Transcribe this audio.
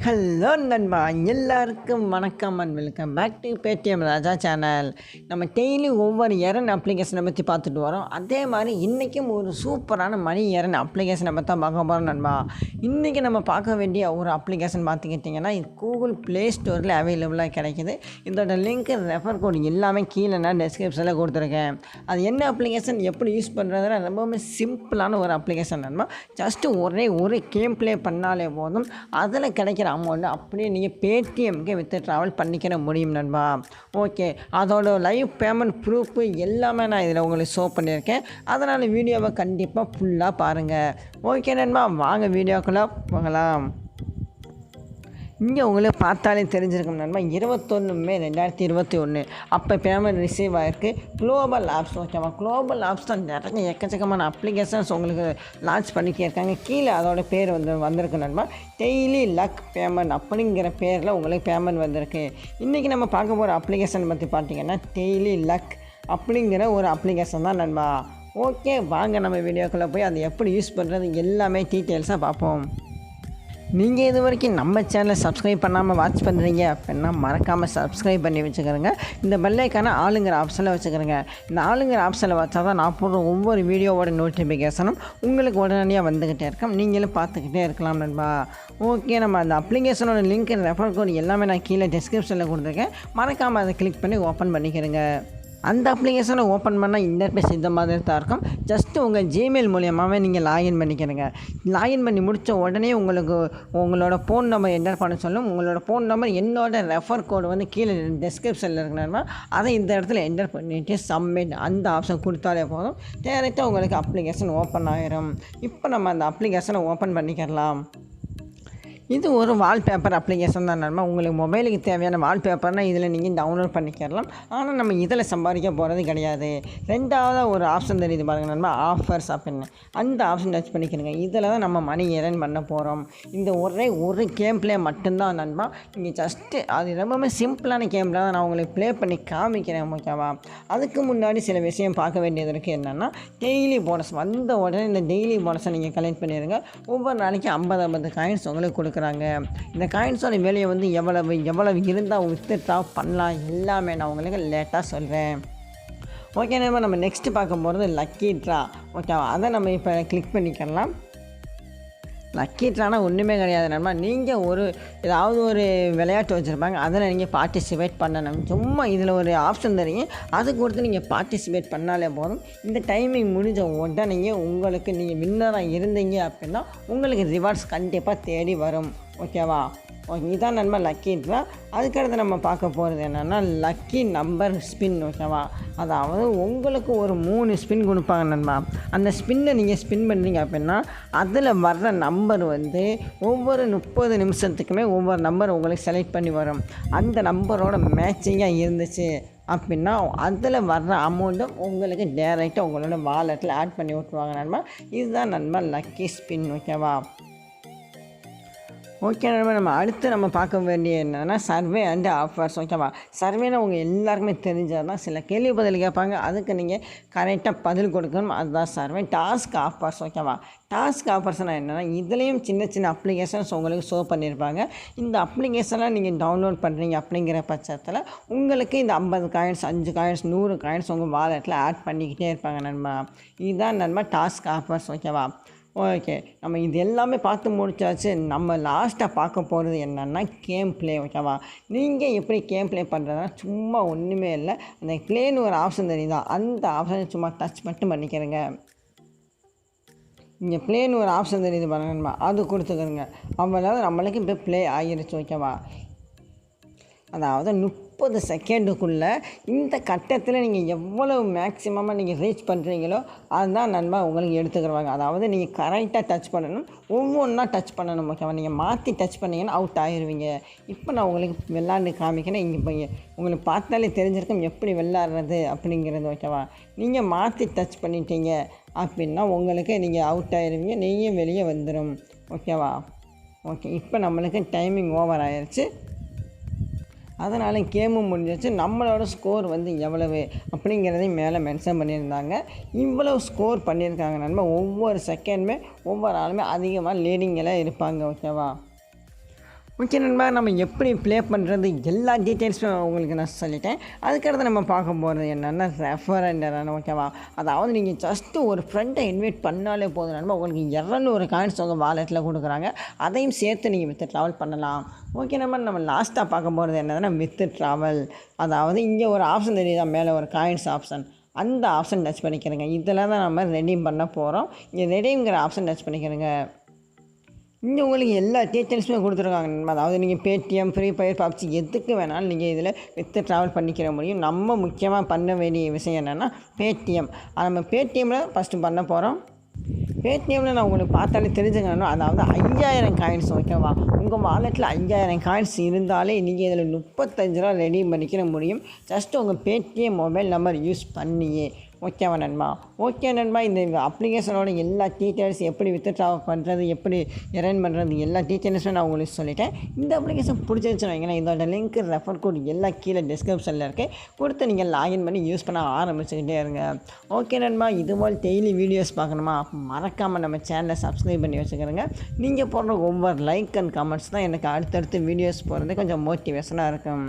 Hello நண்பா, எல்லாருக்கும் வணக்கம் and welcome back to paytmraja channel. நம்ம டெய்லி ஒவ்வொரு எரன் அப்ளிகேஷனை பற்றி பார்த்துட்டு வரோம். அதே மாதிரி இன்றைக்கும் ஒரு சூப்பரான மணி எரன் அப்ளிகேஷனை பற்றி தான் பார்க்க போகிறோம் நண்பா. இன்றைக்கி நம்ம பார்க்க வேண்டிய ஒரு அப்ளிகேஷன் பார்த்துக்கிட்டிங்கன்னா இது கூகுள் ப்ளே ஸ்டோரில் அவைலபிளாக கிடைக்கிது. இதோட லிங்க்கு ரெஃபர் கோட் எல்லாமே கீழே நான் டெஸ்கிரிப்ஷனில் கொடுத்துருக்கேன். அது என்ன அப்ளிகேஷன், எப்படி யூஸ் பண்ணுறதுனா ரொம்பவுமே சிம்பிளான ஒரு அப்ளிகேஷன் நண்பா. ஜஸ்ட்டு ஒரு கேம் ப்ளே பண்ணாலே போதும், அதில் கிடைக்கிற அமௌண்ட் அப்படியே நீங்கள் பேடிஎம்க்கு வித்து ட்ராவல் பண்ணிக்கிற முடியும் நண்பா. ஓகே, அதோட லைவ் பேமெண்ட் ப்ரூஃபு எல்லாமே நான் இதில் உங்களுக்கு ஷோ பண்ணியிருக்கேன். அதனால் வீடியோவை கண்டிப்பாக ஃபுல்லாக பாருங்கள். ஓகே நண்பா, வாங்க வீடியோக்குள்ளே போகலாம். இங்கே உங்களுக்கு பார்த்தாலே தெரிஞ்சிருக்கும் நண்பா, 21 மே 2021 அப்போ பேமெண்ட் ரிசீவ் ஆகிருக்கு. குளோபல் ஆப்ஸ், ஓகேவா? குளோபல் ஆப்ஸ் தான் நிறைய எக்கச்சக்கமான அப்ளிகேஷன்ஸ் உங்களுக்கு லான்ச் பண்ணிக்கிட்டே இருக்காங்க. கீழே அதோட பேர் வந்திருக்கு நண்பா. டெய்லி லக் பேமெண்ட் அப்படிங்கிற பேரில் உங்களுக்கு பேமெண்ட் வந்திருக்கு. இன்றைக்கி நம்ம பார்க்க போகிற அப்ளிகேஷன் பற்றி பார்த்தீங்கன்னா டெய்லி லக் அப்படிங்கிற ஒரு அப்ளிகேஷன் தான் நண்பா. ஓகே, வாங்க நம்ம வீடியோக்குள்ளே போய் அதை எப்படி யூஸ் பண்ணுறது எல்லாமே டீட்டெயில்ஸாக பார்ப்போம். நீங்கள் இது வரைக்கும் நம்ம சேனலை சப்ஸ்கிரைப் பண்ணாமல் வாட்ச் பண்ணுறீங்க அப்படின்னா மறக்காமல் சப்ஸ்கிரைப் பண்ணி வச்சுக்கிறேங்க. இந்த பெல்லைக்கான ஆளுங்கிற ஆப்ஷனில் வச்சுக்கிறேங்க. இந்த ஆளுங்கிற ஆப்ஷனில் வச்சா தான் நான் போடுற ஒவ்வொரு வீடியோவோட நோட்டிஃபிகேஷனும் உங்களுக்கு உடனடியாக வந்துக்கிட்டே இருக்கோம், நீங்களும் பார்த்துக்கிட்டே இருக்கலாம் நண்பா. ஓகே, நம்ம அந்த அப்ளிகேஷனோட லிங்க் ரெஃபர் கோட் எல்லாமே நான் கீழே டிஸ்கிரிப்ஷனில் கொடுத்துருக்கேன். மறக்காமல் அதை கிளிக் பண்ணி ஓப்பன் பண்ணிக்கிறேங்க. அந்த அப்ளிகேஷனை ஓப்பன் பண்ணால் இன்டர்ஃபேஸ் இந்த மாதிரி தான் இருக்கும். ஜஸ்ட்டு உங்கள் ஜிமெயில் மூலியமாகவே நீங்கள் லாகின் பண்ணிக்கிறீங்க. லாகின் பண்ணி முடித்த உடனே உங்களுக்கு உங்களோட ஃபோன் நம்பர் என்டர் பண்ண சொல்லும். உங்களோட ஃபோன் நம்பர் என்னோட ரெஃபர் கோடு வந்து கீழே டிஸ்கிரிப்ஷனில் இருக்கணும்னா அதை இந்த இடத்துல என்டர் பண்ணிவிட்டு சப்மிட் அந்த ஆப்ஷன் கொடுத்தாலே போதும், டேரெக்டாக உங்களுக்கு அப்ளிகேஷன் ஓப்பன் ஆகிரும். இப்போ நம்ம அந்த அப்ளிகேஷனை ஓப்பன் பண்ணிக்கலாம். இது ஒரு வால்பேப்பர் அப்ளிகேஷன் தான் நண்பா. உங்களுக்கு மொபைலுக்கு தேவையான வால்பேப்பர்னால் இதில் நீங்கள் டவுன்லோட் பண்ணிக்கலாம். ஆனால் நம்ம இதில் சம்பாதிக்க போகிறது கிடையாது. ரெண்டாவது ஒரு ஆப்ஷன் தெரியுது பாருங்கள் நண்பா, ஆஃபர்ஸ் அப்படின்னு. அந்த ஆப்ஷன் டச் பண்ணிக்கிறேங்க. இதில் தான் நம்ம மணி ஏர்ன் பண்ண போகிறோம். இந்த ஒரு கேம் ப்ளே மட்டும்தான் நண்பா. நீங்கள் ஜஸ்ட்டு அது ரொம்பவே சிம்பிளான கேம் தான் நான் உங்களுக்கு ப்ளே பண்ணி காமிக்கிறேன், ஓகேவா? அதுக்கு முன்னாடி சில விஷயம் பார்க்க வேண்டியது இருக்குது. என்னென்னா டெய்லி போனஸ் வந்த உடனே இந்த டெய்லி போனஸை நீங்கள் கலெக்ட் பண்ணிடுங்க. ஒவ்வொரு நாளைக்கு 50 காயின்ஸ் உங்களுக்கு கொடுக்குறாங்க. இந்த காயின்ஸோட விலையை வந்து எவ்வளவு இருந்தால் வித்ட்ரா பண்ணலாம் எல்லாமே நான் உங்களுக்கு லேட்டாக சொல்கிறேன். ஓகே நம்ம நெக்ஸ்ட்டு பார்க்க போகிறது லக்கி ட்ரா, ஓகேவா? அதை நம்ம இப்போ கிளிக் பண்ணிக்கலாம். லக்கி ட்ரானா ஒன்றுமே கிடையாது நண்பா. நீங்கள் ஏதாவது ஒரு விளையாட்டு வச்சுருப்பாங்க, அதில் நீங்கள் பார்ட்டிசிபேட் பண்ணணும். சும்மா இதில் ஒரு ஆப்ஷன் தெரியும், அது கொடுத்து நீங்கள் பார்ட்டிசிபேட் பண்ணாலே போதும். இந்த டைமிங் முடிஞ்ச உடனே உங்களுக்கு நீங்கள் வின்னராக இருந்தீங்க அப்படின்னா உங்களுக்கு ரிவார்ட்ஸ் கண்டிப்பாக தேடி வரும், ஓகேவா? ஓகே, இதான் நண்பா லக்கி ட்ரா. அதுக்கடுத்து நம்ம பார்க்க போகிறது என்னென்னா லக்கி நம்பர் ஸ்பின், ஓகேவா? அதாவது உங்களுக்கு ஒரு 3 ஸ்பின் கொடுப்பாங்க நண்பா. அந்த ஸ்பின்னை நீங்கள் ஸ்பின் பண்ணுறீங்க அப்படின்னா அதில் வர்ற நம்பர் வந்து ஒவ்வொரு 30 நிமிஷத்துக்குமே ஒவ்வொரு நம்பர் உங்களுக்கு செலக்ட் பண்ணி வரும். அந்த நம்பரோட மேட்சிங்காக இருந்துச்சு அப்படின்னா அதில் வர்ற அமௌண்ட்டும் உங்களுக்கு டேரெக்டாக உங்களோட வாலெட்டில் ஆட் பண்ணி விட்டுருவாங்க நண்பா. இதுதான் நண்பா லக்கி ஸ்பின், ஓகேவா? ஓகே நம்ம அடுத்து நம்ம பார்க்க வேண்டிய என்னென்னா சர்வே அண்ட் ஆஃபர்ஸ், ஓகேவா? சர்வேனா உங்கள் எல்லாருக்குமே தெரிஞ்சது தான். சில கேள்வி பதில் கேட்பாங்க, அதுக்கு நீங்கள் கரெக்டாக பதில் கொடுக்கணும், அதுதான் சர்வே. டாஸ்க் ஆஃபர்ஸ், ஓகேவா? டாஸ்க் ஆஃபர்ஸ்னால் என்னென்னா இதுலேயும் சின்ன அப்ளிகேஷன்ஸ் உங்களுக்கு ஷோ பண்ணியிருப்பாங்க. இந்த அப்ளிகேஷன்லாம் நீங்கள் டவுன்லோட் பண்ணுறீங்க அப்படிங்கிற பட்சத்தில் உங்களுக்கு இந்த 50 காயின்ஸ், 5 காயின்ஸ், 100 காயின்ஸ் உங்கள் வாலெட்டில் ஆட் பண்ணிக்கிட்டே இருப்பாங்க நண்பா. இதுதான் நண்பா டாஸ்க் ஆஃபர்ஸ், ஓகேவா? ஓகே, நம்ம இது எல்லாமே பார்த்து முடிச்சாச்சு. நம்ம லாஸ்ட்டாக பார்க்க போகிறது என்னென்னா கேம் ப்ளே, ஓகேவா? நீங்கள் எப்படி கேம் ப்ளே பண்ணுறதுனா சும்மா ஒன்றுமே இல்லை, அந்த ப்ளேன்னு ஒரு ஆப்ஷன் தெரியுதா, அந்த ஆப்ஷனை சும்மா டச் மட்டும் பண்ணிக்கிறேங்க. இங்கே ப்ளேன்னு ஒரு ஆப்ஷன் தெரியுது பாருங்க, அது கொடுத்துக்கிறேங்க. அவ்வளோ நம்மளுக்கு இப்போ ப்ளே ஆகிருச்சு, ஓகேவா? அதாவது 30 செகண்டுக்குள்ளே இந்த கட்டத்தில் நீங்கள் எவ்வளவு மேக்ஸிமமாக நீங்கள் ரீச் பண்ணுறீங்களோ அதுதான் நண்பா உங்களுக்கு எடுத்துக்கிறவாங்க. அதாவது நீங்கள் கரெக்டாக டச் பண்ணணும், ஒவ்வொன்றா டச் பண்ணணும், ஓகேவா? நீங்கள் மாற்றி டச் பண்ணிங்கன்னா அவுட் ஆகிடுவீங்க. இப்போ நான் உங்களுக்கு விளாண்டு காமிக்கிறேன். இங்கே இப்போ உங்களுக்கு பார்த்தாலே தெரிஞ்சிருக்கும் எப்படி விளாட்றது அப்படிங்கிறது, ஓகேவா? நீங்கள் மாற்றி டச் பண்ணிட்டீங்க அப்படின்னா உங்களுக்கு நீங்கள் அவுட் ஆகிடுவீங்க, நீங்கள் வெளியே வந்துடும், ஓகேவா? ஓகே, இப்போ நம்மளுக்கு டைமிங் ஓவர் ஆயிடுச்சு. அதனால் கேமும் முடிஞ்சிச்சு. நம்மளோட ஸ்கோர் வந்து எவ்வளவு அப்படிங்கிறதையும் மேலே மென்ஷன் பண்ணியிருந்தாங்க. இவ்வளோ ஸ்கோர் பண்ணியிருக்காங்க நண்பா. ஒவ்வொரு செகண்டுமே ஒவ்வொரு ஆளுமே அதிகமாக லீடிங்கில் இருப்பாங்க, ஓகேவா? ஓகே நண்பா, நம்ம எப்படி ப்ளே பண்ணுறது எல்லா டீட்டெயில்ஸும் உங்களுக்கு நான் சொல்லிட்டேன். அதுக்கடுத்து நம்ம பார்க்க போகிறது என்னென்னா ரெஃபரண்டரான, ஓகேவா? அதாவது நீங்கள் ஜஸ்ட்டு ஒரு ஃப்ரெண்டை இன்வைட் பண்ணாலே போதும் நண்பா, உங்களுக்கு 200 காயின்ஸ் உங்கள் வாலெட்டில் கொடுக்குறாங்க. அதையும் சேர்த்து நீங்கள் வித் ட்ராவல் பண்ணலாம். ஓகே நண்பா, நம்ம லாஸ்ட்டாக பார்க்க போகிறது என்னதுன்னா வித் ட்ராவல். அதாவது இங்கே ஒரு ஆப்ஷன் தெரியுதா, மேலே ஒரு காயின்ஸ் ஆப்ஷன், அந்த ஆப்ஷன் டச் பண்ணிக்கிறேங்க. இதில் தான் நம்ம ரெடீம் பண்ண போகிறோம். இங்கே ரெடீம்ங்கிற ஆப்ஷன் டச் பண்ணிக்கிறேங்க. இங்கே உங்களுக்கு எல்லா டீட்டெயில்ஸுமே கொடுத்துருக்காங்க. அதாவது நீங்கள் பேடிஎம், ஃப்ரீ ஃபயர், பப்ஜி எதுக்கு வேணாலும் நீங்கள் இதில் வித் ட்ராவல் பண்ணிக்கிற முடியும். நம்ம முக்கியமாக பண்ண வேண்டிய விஷயம் என்னென்னா பேடிஎம். நம்ம பேடிஎம்மில் ஃபஸ்ட்டு பண்ண போகிறோம். பேடிஎம்மில் நான் உங்களுக்கு பார்த்தாலே தெரிஞ்சுக்கணும். அதாவது 5000 காயின்ஸ், ஓகேவா? உங்கள் வாலெட்டில் 5000 காயின்ஸ் இருந்தாலே நீங்கள் இதில் 35 ரூபா ரெடீம் பண்ணிக்கிற முடியும். ஜஸ்ட்டு உங்கள் பேடிஎம் மொபைல் நம்பர் யூஸ் பண்ணியே, ஓகேவா நண்பா? ஓகே நண்பா, இந்த அப்ளிகேஷனோட எல்லா டீட்டெயில்ஸ் எப்படி வித் ட்ராவல் பண்ணுறது, எப்படி எரன் பண்ணுறது, எல்லா டீட்டெயில்ஸும் நான் உங்களுக்கு சொல்லிட்டேன். இந்த அப்ளிகேஷன் பிடிச்சிருச்சுன்னு வைங்களேன், இதோட லிங்க், ரெஃபர் கோட் எல்லாம் கீழே டிஸ்கிரிப்ஷனில் இருக்குது. கொடுத்து நீங்கள் லாகின் பண்ணி யூஸ் பண்ண ஆரம்பிச்சுக்கிட்டே இருங்க. ஓகே நண்பா, இதுபோல் டெய்லி வீடியோஸ் பார்க்கணுமா? மறக்காமல் நம்ம சேனலை சப்ஸ்கிரைப் பண்ணி வச்சுக்கிறேங்க. நீங்கள் போடுற ஒவ்வொரு லைக் அண்ட் கமெண்ட்ஸ் தான் எனக்கு அடுத்தடுத்து வீடியோஸ் போகிறது கொஞ்சம் மோட்டிவேஷனாக இருக்கும்.